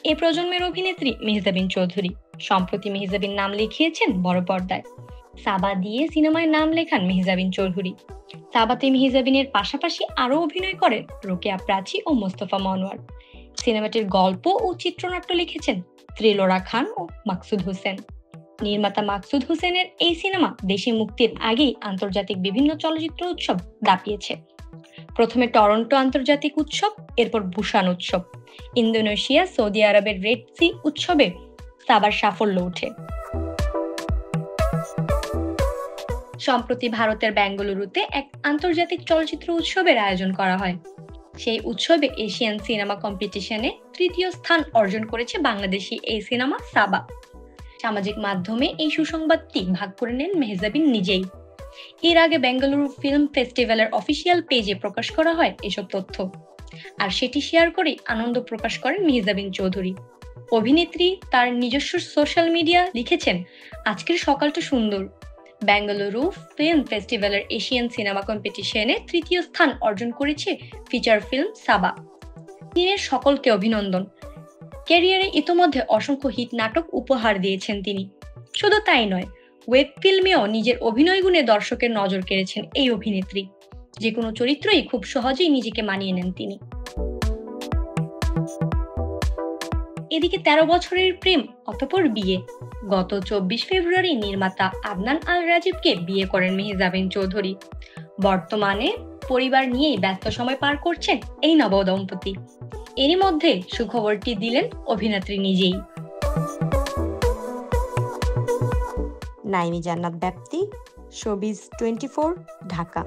এই প্রজন্মের অভিনেত্রী মেহজাবিন চৌধুরী সম্প্রতি মেহজাবিন নাম লিখিয়েছেন বড় পর্দায়। সাবা দিয়ে সিনেমায় নাম লেখান মেহজাবিন চৌধুরী। সাবাতে মেহজাবিনের পাশাপাশি আরও অভিনয় করেন রোকেয়া প্রাচী ও মোস্তফা মনোয়ার। সিনেমাটির গল্প ও চিত্রনাট্য লিখেছেন ত্রিলোরা খান ও মাকসুদ হোসেন। নির্মাতা মাকসুদ হোসেনের এই সিনেমা দেশে মুক্তির আগেই আন্তর্জাতিক বিভিন্ন চলচ্চিত্র উৎসব দাপিয়েছে। প্রথমে টরন্টো আন্তর্জাতিক উৎসব, এরপর বুসান উৎসব, ইন্দোনেশিয়া, সৌদি আরবের রেড সি উৎসবে সাবার সাফল্য ওঠে। সম্প্রতি ভারতের বেঙ্গালুরুতে এক আন্তর্জাতিক চলচ্চিত্র উৎসবের আয়োজন করা হয়। সেই উৎসবে এশিয়ান সিনেমা কম্পিটিশনে তৃতীয় স্থান অর্জন করেছে বাংলাদেশি এই সিনেমা সাবা। সামাজিক মাধ্যমে এই সুসংবাদটি ভাগ করে নেন মেহজাবিন নিজেই। এর আগে বেঙ্গালুরু ফিল্ম ফেস্টিভ্যালের অফিসিয়াল পেজে প্রকাশ করা হয় এসব তথ্য, আর সেটি শেয়ার করে আনন্দ প্রকাশ করেন মেহজাবিন চৌধুরী। অভিনেত্রী তার নিজস্ব সোশ্যাল মিডিয়া লিখেছেন, আজকের সকালটা সুন্দর। বেঙ্গালুরু ফিল্ম ফেস্টিভ্যালের এশিয়ান সিনেমা কম্পিটিশনে তৃতীয় স্থান অর্জন করেছে ফিচার ফিল্ম সাবা। দিনের সকলকে অভিনন্দন। ক্যারিয়ারে ইতোমধ্যে অসংখ্য হিট নাটক উপহার দিয়েছেন তিনি। শুধু তাই নয়, ওয়েব ফিল্মেও নিজের অভিনয় গুণে দর্শকের নজর কেড়েছেন এই অভিনেত্রী। যে কোনো চরিত্রই খুব সহজেই নিজেকে মানিয়ে নেন তিনি। এদিকে 13 বছরের প্রেম, অতঃপর বিয়ে। গত 24 ফেব্রুয়ারি নির্মাতা আদনান আল রাজীবকে বিয়ে করেন মেহজাবিন চৌধুরী। বর্তমানে পরিবার নিয়েই ব্যস্ত সময় পার করছেন এই নবদম্পতি। এরই মধ্যে সুখবরটি দিলেন অভিনেত্রী নিজেই। নাইমি জান্নাত ব্যাপ্তি, শোবিজ 24, ঢাকা।